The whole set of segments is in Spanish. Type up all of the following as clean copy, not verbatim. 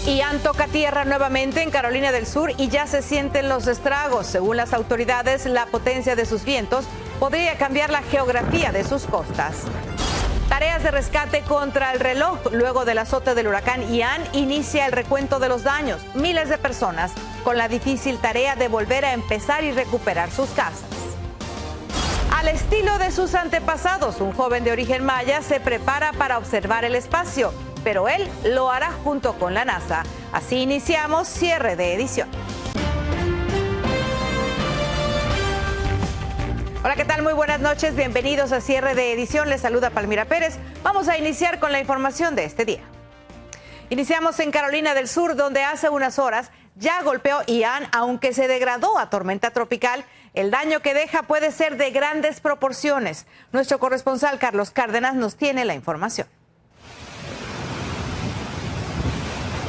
Ian toca tierra nuevamente en Carolina del Sur y ya se sienten los estragos. Según las autoridades, la potencia de sus vientos podría cambiar la geografía de sus costas. Tareas de rescate contra el reloj. Luego del azote del huracán Ian, inicia el recuento de los daños. Miles de personas con la difícil tarea de volver a empezar y recuperar sus casas. Al estilo de sus antepasados, un joven de origen maya se prepara para observar el espacio, pero él lo hará junto con la NASA. Así iniciamos cierre de edición. Hola, ¿qué tal? Muy buenas noches, bienvenidos a cierre de edición. Les saluda Palmira Pérez. Vamos a iniciar con la información de este día. Iniciamos en Carolina del Sur, donde hace unas horas ya golpeó Ian, aunque se degradó a tormenta tropical. El daño que deja puede ser de grandes proporciones. Nuestro corresponsal Carlos Cárdenas nos tiene la información.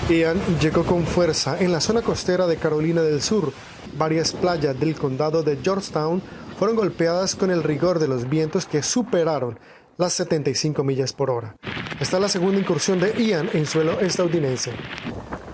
Ian llegó con fuerza en la zona costera de Carolina del Sur. Varias playas del condado de Georgetown fueron golpeadas con el rigor de los vientos que superaron las 75 millas por hora. Esta es la segunda incursión de Ian en suelo estadounidense.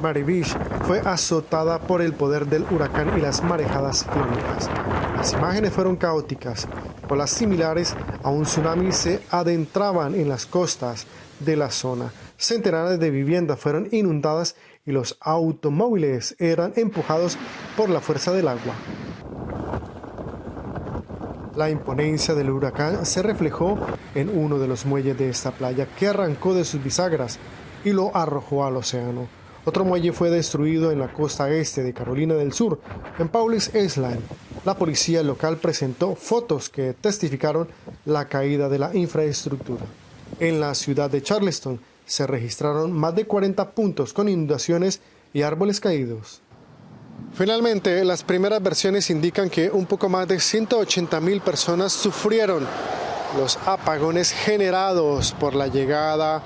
Mary Beach fue azotada por el poder del huracán y las marejadas ciclónicas. Las imágenes fueron caóticas. Olas similares a un tsunami se adentraban en las costas de la zona. Centenares de viviendas fueron inundadas y los automóviles eran empujados por la fuerza del agua. La imponencia del huracán se reflejó en uno de los muelles de esta playa, que arrancó de sus bisagras y lo arrojó al océano. Otro muelle fue destruido en la costa este de Carolina del Sur, en Paulus Island. La policía local presentó fotos que testificaron la caída de la infraestructura. En la ciudad de Charleston se registraron más de 40 puntos con inundaciones y árboles caídos. Finalmente, las primeras versiones indican que un poco más de 180,000 personas sufrieron los apagones generados por la llegada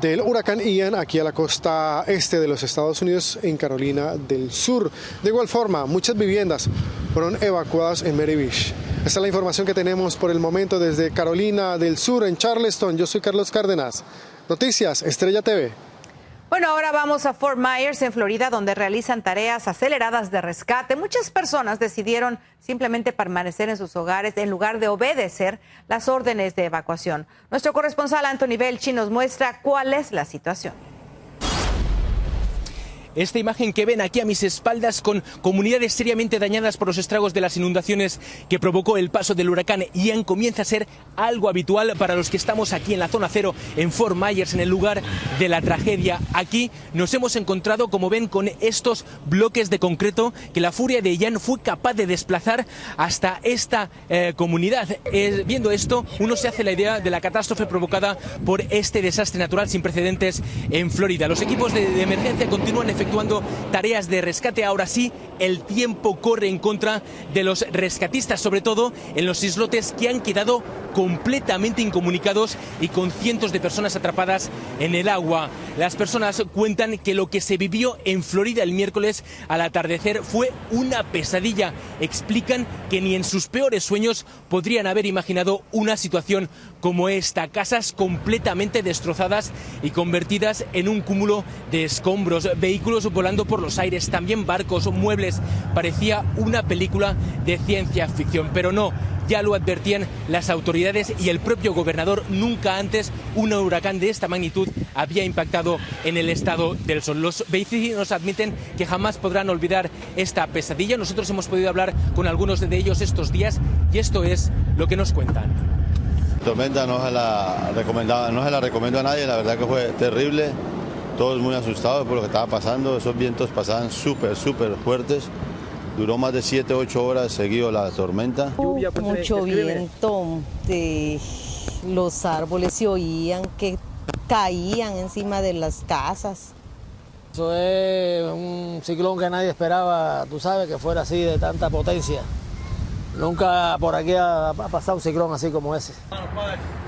del huracán Ian aquí a la costa este de los Estados Unidos, en Carolina del Sur. De igual forma, muchas viviendas fueron evacuadas en Mary Beach. Esta es la información que tenemos por el momento desde Carolina del Sur, en Charleston. Yo soy Carlos Cárdenas. Noticias Estrella TV. Bueno, ahora vamos a Fort Myers, en Florida, donde realizan tareas aceleradas de rescate. Muchas personas decidieron simplemente permanecer en sus hogares en lugar de obedecer las órdenes de evacuación. Nuestro corresponsal Anthony Belchi nos muestra cuál es la situación. Esta imagen que ven aquí a mis espaldas, con comunidades seriamente dañadas por los estragos de las inundaciones que provocó el paso del huracán Ian, comienza a ser algo habitual para los que estamos aquí en la zona cero, en Fort Myers, en el lugar de la tragedia. Aquí nos hemos encontrado, como ven, con estos bloques de concreto que la furia de Ian fue capaz de desplazar hasta esta comunidad. Viendo esto, uno se hace la idea de la catástrofe provocada por este desastre natural sin precedentes en Florida. Los equipos de emergencia continúan efectuando tareas de rescate. Ahora sí, el tiempo corre en contra de los rescatistas, sobre todo en los islotes que han quedado completamente incomunicados y con cientos de personas atrapadas en el agua. Las personas cuentan que lo que se vivió en Florida el miércoles al atardecer fue una pesadilla. Explican que ni en sus peores sueños podrían haber imaginado una situación como esta. Casas completamente destrozadas y convertidas en un cúmulo de escombros, vehículos volando por los aires, también barcos, muebles. Parecía una película de ciencia ficción, pero no. Ya lo advertían las autoridades y el propio gobernador. Nunca antes un huracán de esta magnitud había impactado en el estado del Sol. Los vecinos admiten que jamás podrán olvidar esta pesadilla. Nosotros hemos podido hablar con algunos de ellos estos días y esto es lo que nos cuentan. Tormenta no se la recomiendo a nadie, la verdad que fue terrible. Todos muy asustados por lo que estaba pasando. Esos vientos pasaban súper fuertes. Duró más de 7-8 horas seguido la tormenta. Mucho viento, los árboles se oían que caían encima de las casas. Eso es un ciclón que nadie esperaba, tú sabes, que fuera así de tanta potencia. Nunca por aquí ha pasado un ciclón así como ese.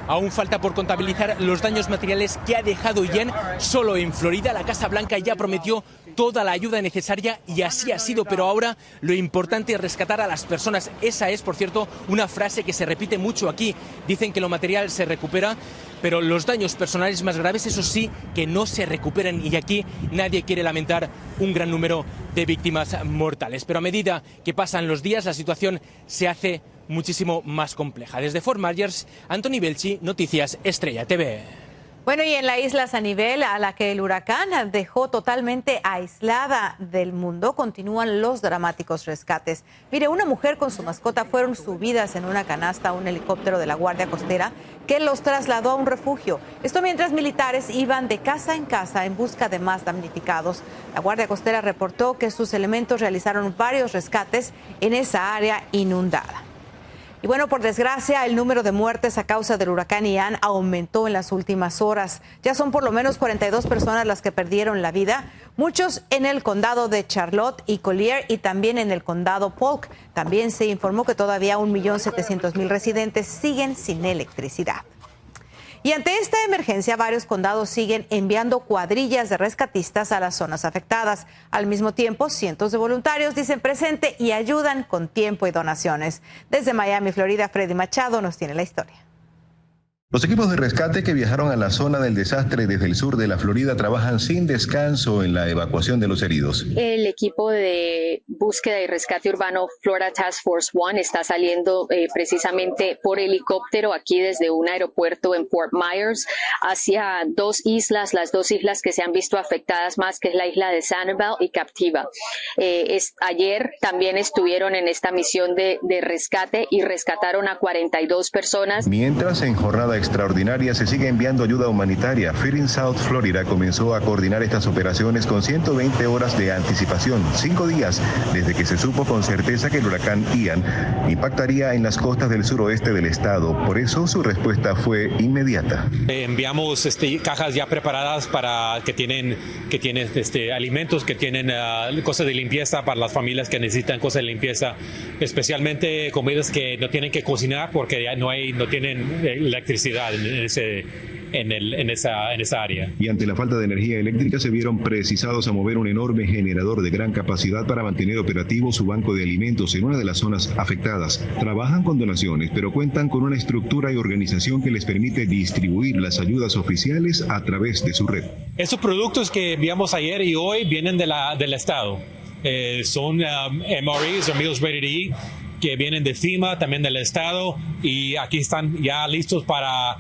Aún falta por contabilizar los daños materiales que ha dejado Ian. Solo en Florida la Casa Blanca ya prometió toda la ayuda necesaria y así ha sido, pero ahora lo importante es rescatar a las personas. Esa es, por cierto, una frase que se repite mucho aquí. Dicen que lo material se recupera, pero los daños personales más graves, eso sí, que no se recuperan, y aquí nadie quiere lamentar un gran número de víctimas mortales. Pero a medida que pasan los días, la situación se hace muchísimo más compleja. Desde Fort Myers, Anthony Belchi, Noticias Estrella TV. Bueno, y en la isla San Miguel, a la que el huracán dejó totalmente aislada del mundo, continúan los dramáticos rescates. Mire, una mujer con su mascota fueron subidas en una canasta a un helicóptero de la Guardia Costera que los trasladó a un refugio. Esto mientras militares iban de casa en casa en busca de más damnificados. La Guardia Costera reportó que sus elementos realizaron varios rescates en esa área inundada. Y bueno, por desgracia, el número de muertes a causa del huracán Ian aumentó en las últimas horas. Ya son por lo menos 42 personas las que perdieron la vida, muchos en el condado de Charlotte y Collier y también en el condado Polk. También se informó que todavía 1.700.000 residentes siguen sin electricidad. Y ante esta emergencia, varios condados siguen enviando cuadrillas de rescatistas a las zonas afectadas. Al mismo tiempo, cientos de voluntarios dicen presente y ayudan con tiempo y donaciones. Desde Miami, Florida, Freddy Machado nos tiene la historia. Los equipos de rescate que viajaron a la zona del desastre desde el sur de la Florida trabajan sin descanso en la evacuación de los heridos. El equipo de búsqueda y rescate urbano Florida Task Force One está saliendo precisamente por helicóptero aquí desde un aeropuerto en Fort Myers hacia dos islas, las dos islas que se han visto afectadas más, que es la isla de Sanibel y Captiva. Ayer también estuvieron en esta misión de rescate y rescataron a 42 personas. Mientras en jornada extraordinaria se sigue enviando ayuda humanitaria, Feeding South Florida comenzó a coordinar estas operaciones con 120 horas de anticipación, 5 días desde que se supo con certeza que el huracán Ian impactaría en las costas del suroeste del estado. Por eso su respuesta fue inmediata. Enviamos cajas ya preparadas para que tienen alimentos, que tienen cosas de limpieza para las familias que necesitan cosas de limpieza, especialmente comidas que no tienen que cocinar porque ya no tienen electricidad en esa área. Y ante la falta de energía eléctrica se vieron precisados a mover un enorme generador de gran capacidad para mantener operativo su banco de alimentos en una de las zonas afectadas. Trabajan con donaciones, pero cuentan con una estructura y organización que les permite distribuir las ayudas oficiales a través de su red. Esos productos que enviamos ayer y hoy vienen del estado. Son MREs o Meals Ready to Eat, que vienen de FEMA, también del estado, y aquí están ya listos para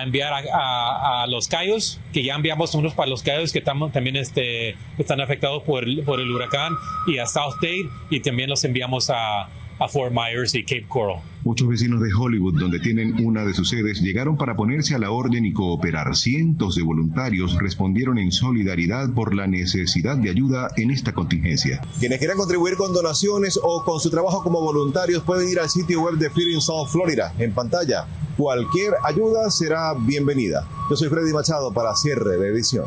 enviar a Los Cayos, que ya enviamos unos para Los Cayos que también están afectados por el huracán, y a South Dade, y también los enviamos a Fort Myers y Cape Coral. Muchos vecinos de Hollywood, donde tienen una de sus sedes, llegaron para ponerse a la orden y cooperar. Cientos de voluntarios respondieron en solidaridad por la necesidad de ayuda en esta contingencia. Quienes quieran contribuir con donaciones o con su trabajo como voluntarios pueden ir al sitio web de Feeding South Florida. En pantalla, cualquier ayuda será bienvenida. Yo soy Freddy Machado para cierre de edición.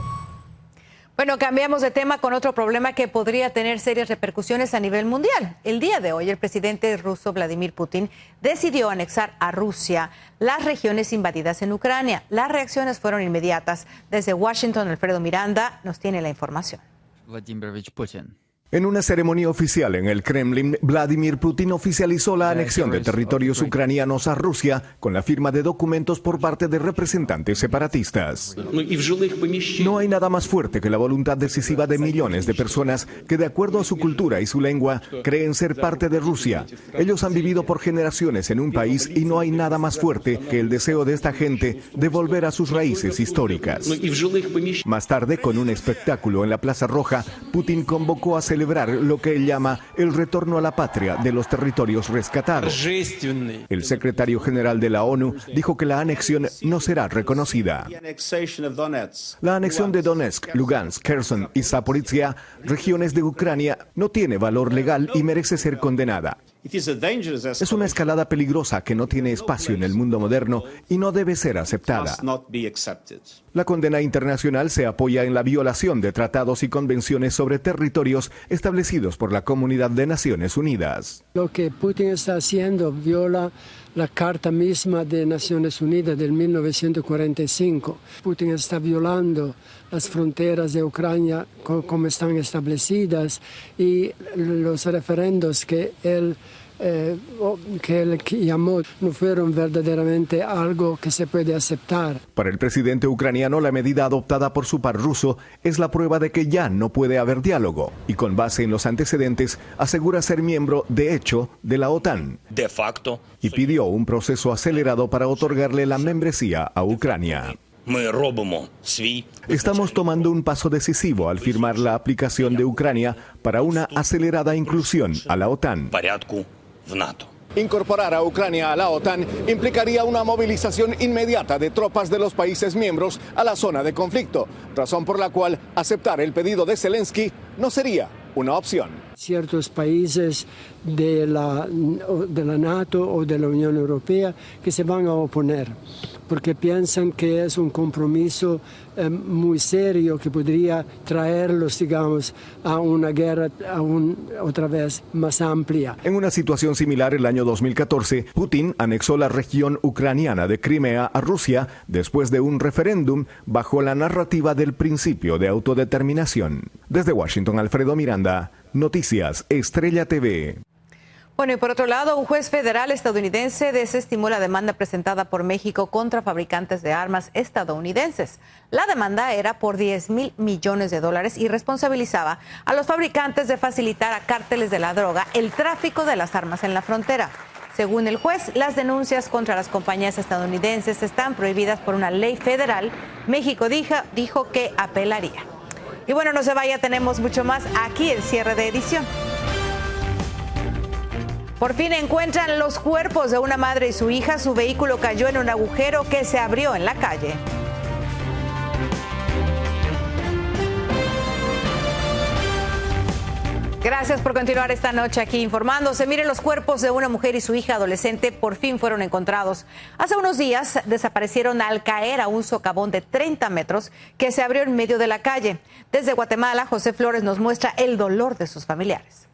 Bueno, cambiamos de tema con otro problema que podría tener serias repercusiones a nivel mundial. El día de hoy, el presidente ruso Vladimir Putin decidió anexar a Rusia las regiones invadidas en Ucrania. Las reacciones fueron inmediatas. Desde Washington, Alfredo Miranda nos tiene la información. Vladimir Putin. En una ceremonia oficial en el Kremlin, Vladimir Putin oficializó la anexión de territorios ucranianos a Rusia con la firma de documentos por parte de representantes separatistas. No hay nada más fuerte que la voluntad decisiva de millones de personas que, de acuerdo a su cultura y su lengua, creen ser parte de Rusia. Ellos han vivido por generaciones en un país y no hay nada más fuerte que el deseo de esta gente de volver a sus raíces históricas. Más tarde, con un espectáculo en la Plaza Roja, Putin convocó a celebrar lo que él llama el retorno a la patria de los territorios rescatados. El secretario general de la ONU dijo que la anexión no será reconocida. La anexión de Donetsk, Lugansk, Kherson y Zaporizhia, regiones de Ucrania, no tiene valor legal y merece ser condenada. Es una escalada peligrosa que no tiene espacio en el mundo moderno y no debe ser aceptada. La condena internacional se apoya en la violación de tratados y convenciones sobre territorios establecidos por la Comunidad de Naciones Unidas. Lo que Putin está haciendo viola la Carta misma de Naciones Unidas del 1945. Putin está violando las fronteras de Ucrania como están establecidas y los referendos que él llamó no fueron verdaderamente algo que se puede aceptar. Para el presidente ucraniano, la medida adoptada por su par ruso es la prueba de que ya no puede haber diálogo y con base en los antecedentes asegura ser miembro de hecho de la OTAN. De facto. Y pidió un proceso acelerado para otorgarle la membresía a Ucrania. Estamos tomando un paso decisivo al firmar la aplicación de Ucrania para una acelerada inclusión a la OTAN. Incorporar a Ucrania a la OTAN implicaría una movilización inmediata de tropas de los países miembros a la zona de conflicto, razón por la cual aceptar el pedido de Zelensky no sería una opción. Ciertos países de la NATO o de la Unión Europea que se van a oponer porque piensan que es un compromiso muy serio que podría traerlos, digamos, a una guerra otra vez más amplia. En una situación similar, el año 2014, Putin anexó la región ucraniana de Crimea a Rusia después de un referéndum bajo la narrativa del principio de autodeterminación. Desde Washington, Alfredo Miranda, Noticias Estrella TV. Bueno, y por otro lado, un juez federal estadounidense desestimó la demanda presentada por México contra fabricantes de armas estadounidenses. La demanda era por $10,000 millones y responsabilizaba a los fabricantes de facilitar a cárteles de la droga el tráfico de las armas en la frontera. Según el juez, las denuncias contra las compañías estadounidenses están prohibidas por una ley federal. México dijo que apelaría. Y bueno, no se vaya, tenemos mucho más aquí en cierre de edición. Por fin encuentran los cuerpos de una madre y su hija. Su vehículo cayó en un agujero que se abrió en la calle. Gracias por continuar esta noche aquí informándose. Miren, los cuerpos de una mujer y su hija adolescente por fin fueron encontrados. Hace unos días desaparecieron al caer a un socavón de 30 metros que se abrió en medio de la calle. Desde Guatemala, José Flores nos muestra el dolor de sus familiares.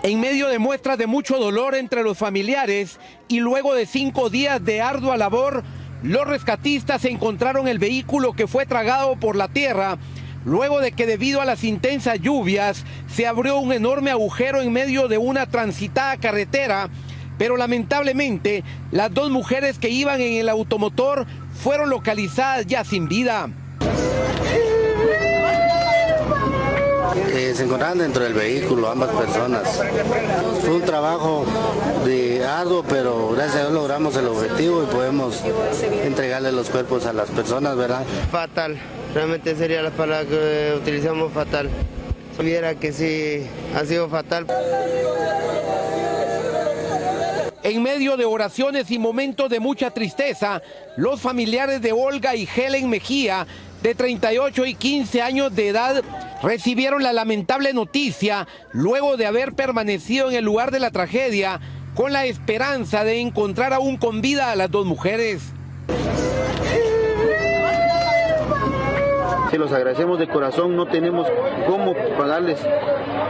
En medio de muestras de mucho dolor entre los familiares y luego de 5 días de ardua labor, los rescatistas encontraron el vehículo que fue tragado por la tierra, luego de que debido a las intensas lluvias se abrió un enorme agujero en medio de una transitada carretera, pero lamentablemente las 2 mujeres que iban en el automotor fueron localizadas ya sin vida. Se encontraban dentro del vehículo ambas personas. Fue un trabajo de arduo, pero gracias a Dios logramos el objetivo y podemos entregarle los cuerpos a las personas, ¿verdad? Fatal, realmente sería la palabra que utilizamos, fatal. Si viera que sí ha sido fatal. En medio de oraciones y momentos de mucha tristeza, los familiares de Olga y Helen Mejía, de 38 y 15 años de edad, recibieron la lamentable noticia luego de haber permanecido en el lugar de la tragedia con la esperanza de encontrar aún con vida a las 2 mujeres. Se los agradecemos de corazón, no tenemos cómo pagarles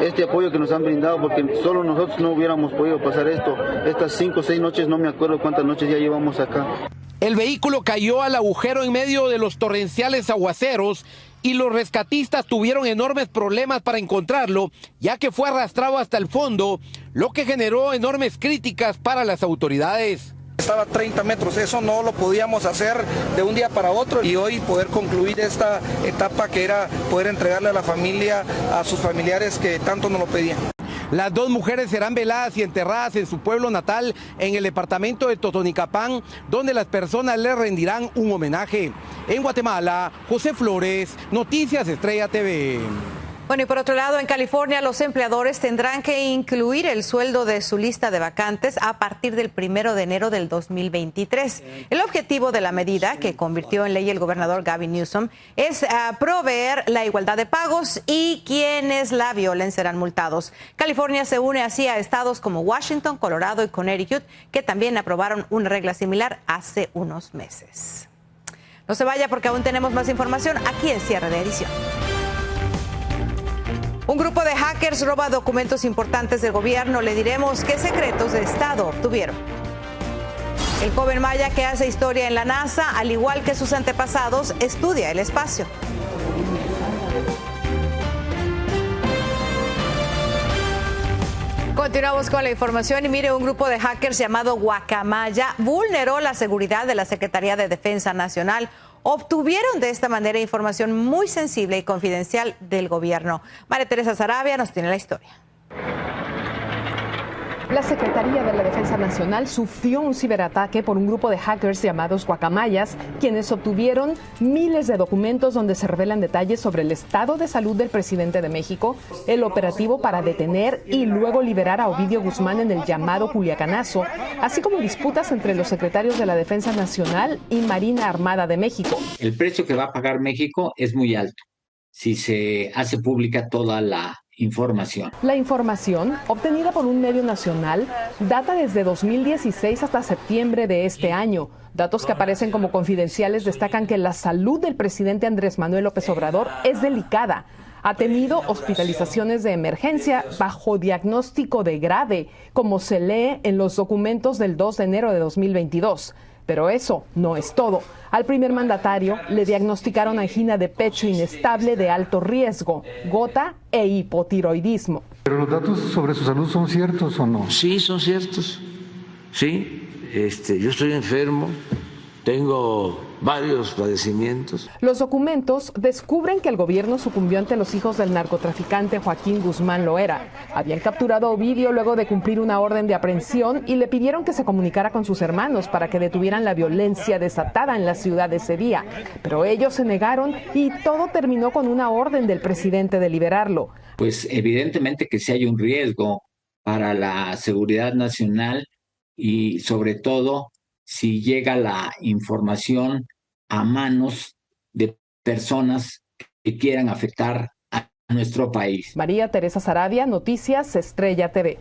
este apoyo que nos han brindado porque solo nosotros no hubiéramos podido pasar esto. Estas 5 o 6 noches, no me acuerdo cuántas noches ya llevamos acá. El vehículo cayó al agujero en medio de los torrenciales aguaceros y los rescatistas tuvieron enormes problemas para encontrarlo, ya que fue arrastrado hasta el fondo, lo que generó enormes críticas para las autoridades. Estaba a 30 metros, eso no lo podíamos hacer de un día para otro y hoy poder concluir esta etapa que era poder entregarle a la familia, a sus familiares que tanto nos lo pedían. Las 2 mujeres serán veladas y enterradas en su pueblo natal, en el departamento de Totonicapán, donde las personas les rendirán un homenaje. En Guatemala, José Flores, Noticias Estrella TV. Bueno, y por otro lado, en California, los empleadores tendrán que incluir el sueldo de su lista de vacantes a partir del 1 de enero del 2023. El objetivo de la medida, que convirtió en ley el gobernador Gavin Newsom, es proveer la igualdad de pagos y quienes la violen serán multados. California se une así a estados como Washington, Colorado y Connecticut, que también aprobaron una regla similar hace unos meses. No se vaya porque aún tenemos más información aquí en Cierre de Edición. Un grupo de hackers roba documentos importantes del gobierno. Le diremos qué secretos de Estado obtuvieron. El joven maya que hace historia en la NASA, al igual que sus antepasados, estudia el espacio. Continuamos con la información y mire, un grupo de hackers llamado Guacamaya vulneró la seguridad de la Secretaría de Defensa Nacional. Obtuvieron de esta manera información muy sensible y confidencial del gobierno. María Teresa Sarabia nos tiene la historia. La Secretaría de la Defensa Nacional sufrió un ciberataque por un grupo de hackers llamados guacamayas, quienes obtuvieron miles de documentos donde se revelan detalles sobre el estado de salud del presidente de México, el operativo para detener y luego liberar a Ovidio Guzmán en el llamado Culiacanazo, así como disputas entre los secretarios de la Defensa Nacional y Marina Armada de México. El precio que va a pagar México es muy alto si se hace pública toda la información. La información, obtenida por un medio nacional, data desde 2016 hasta septiembre de este año. Datos que aparecen como confidenciales destacan que la salud del presidente Andrés Manuel López Obrador es delicada. Ha tenido hospitalizaciones de emergencia bajo diagnóstico de grave, como se lee en los documentos del 2 de enero de 2022. Pero eso no es todo. Al primer mandatario le diagnosticaron angina de pecho inestable de alto riesgo, gota e hipotiroidismo. ¿Pero los datos sobre su salud son ciertos o no? Sí, son ciertos. Sí, yo estoy enfermo, tengo varios padecimientos. Los documentos descubren que el gobierno sucumbió ante los hijos del narcotraficante Joaquín Guzmán Loera. Habían capturado a Ovidio luego de cumplir una orden de aprehensión y le pidieron que se comunicara con sus hermanos para que detuvieran la violencia desatada en la ciudad ese día. Pero ellos se negaron y todo terminó con una orden del presidente de liberarlo. Pues evidentemente que sí hay un riesgo para la seguridad nacional y sobre todo si llega la información a manos de personas que quieran afectar a nuestro país. María Teresa Sarabia, Noticias Estrella TV.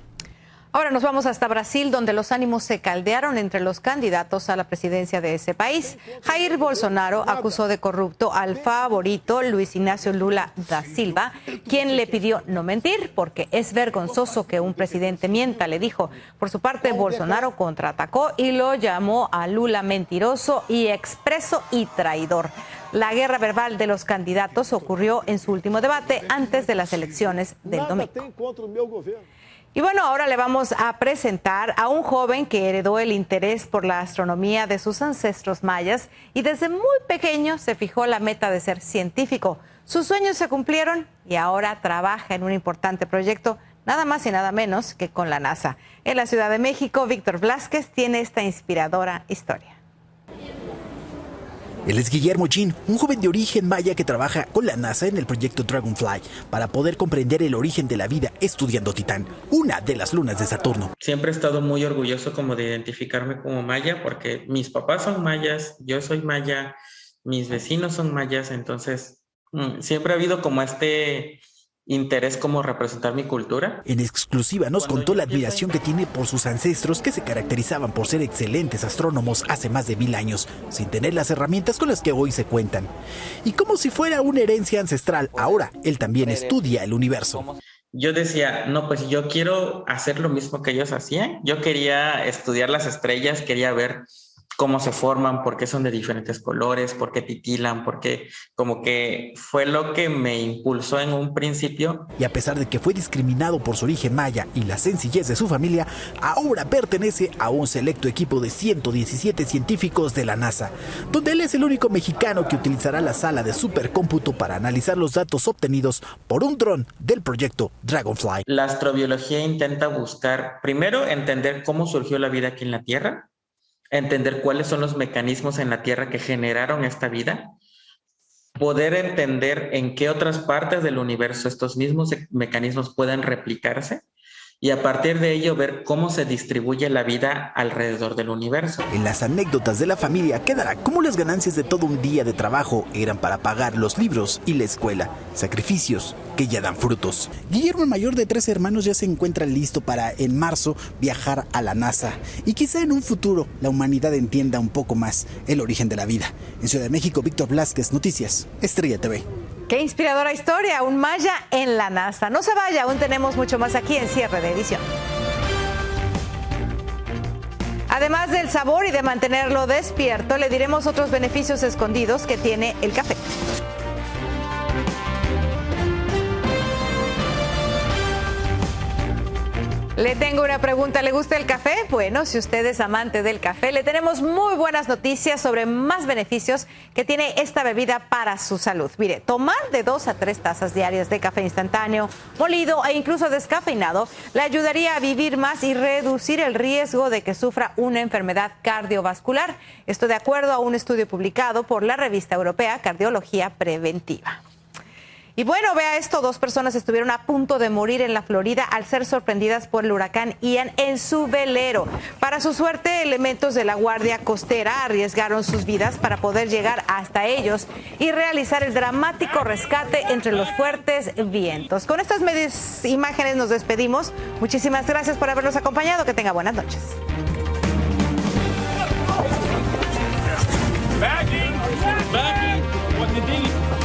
Ahora nos vamos hasta Brasil, donde los ánimos se caldearon entre los candidatos a la presidencia de ese país. Jair Bolsonaro acusó de corrupto al favorito Luis Ignacio Lula da Silva, quien le pidió no mentir porque es vergonzoso que un presidente mienta, le dijo. Por su parte, Bolsonaro contraatacó y lo llamó a Lula mentiroso y expreso y traidor. La guerra verbal de los candidatos ocurrió en su último debate antes de las elecciones del domingo. Y bueno, ahora le vamos a presentar a un joven que heredó el interés por la astronomía de sus ancestros mayas y desde muy pequeño se fijó la meta de ser científico. Sus sueños se cumplieron y ahora trabaja en un importante proyecto, nada más y nada menos que con la NASA. En la Ciudad de México, Víctor Blázquez tiene esta inspiradora historia. Él es Guillermo Chin, un joven de origen maya que trabaja con la NASA en el proyecto Dragonfly para poder comprender el origen de la vida estudiando Titán, una de las lunas de Saturno. Siempre he estado muy orgulloso como de identificarme como maya porque mis papás son mayas, yo soy maya, mis vecinos son mayas, entonces siempre ha habido como este interés como representar mi cultura. En exclusiva nos contó la admiración que tiene por sus ancestros que se caracterizaban por ser excelentes astrónomos hace más de 1000 años, sin tener las herramientas con las que hoy se cuentan. Y como si fuera una herencia ancestral, ahora él también estudia el universo. Yo decía, no, pues yo quiero hacer lo mismo que ellos hacían. Yo quería estudiar las estrellas, quería ver cómo se forman, por qué son de diferentes colores, por qué titilan, por qué, como que fue lo que me impulsó en un principio. Y a pesar de que fue discriminado por su origen maya y la sencillez de su familia, ahora pertenece a un selecto equipo de 117 científicos de la NASA, donde él es el único mexicano que utilizará la sala de supercómputo para analizar los datos obtenidos por un dron del proyecto Dragonfly. La astrobiología intenta buscar, primero, entender cómo surgió la vida aquí en la Tierra, entender cuáles son los mecanismos en la Tierra que generaron esta vida, poder entender en qué otras partes del universo estos mismos mecanismos pueden replicarse y a partir de ello ver cómo se distribuye la vida alrededor del universo. En las anécdotas de la familia quedará cómo las ganancias de todo un día de trabajo eran para pagar los libros y la escuela, sacrificios que ya dan frutos. Guillermo, el mayor de 3 hermanos, ya se encuentra listo para en marzo viajar a la NASA y quizá en un futuro la humanidad entienda un poco más el origen de la vida. En Ciudad de México, Víctor Blázquez, Noticias Estrella TV. Qué inspiradora historia, un maya en la NASA. No se vaya, aún tenemos mucho más aquí en Cierre de Edición. Además del sabor y de mantenerlo despierto, le diremos otros beneficios escondidos que tiene el café. Le tengo una pregunta, ¿le gusta el café? Bueno, si usted es amante del café, le tenemos muy buenas noticias sobre más beneficios que tiene esta bebida para su salud. Mire, tomar de 2 a 3 tazas diarias de café instantáneo, molido e incluso descafeinado le ayudaría a vivir más y reducir el riesgo de que sufra una enfermedad cardiovascular. Esto de acuerdo a un estudio publicado por la revista europea Cardiología Preventiva. Y bueno, vea esto, 2 personas estuvieron a punto de morir en la Florida al ser sorprendidas por el huracán Ian en su velero. Para su suerte, elementos de la Guardia Costera arriesgaron sus vidas para poder llegar hasta ellos y realizar el dramático rescate entre los fuertes vientos. Con estas imágenes nos despedimos. Muchísimas gracias por habernos acompañado. Que tenga buenas noches. Backing. What you need.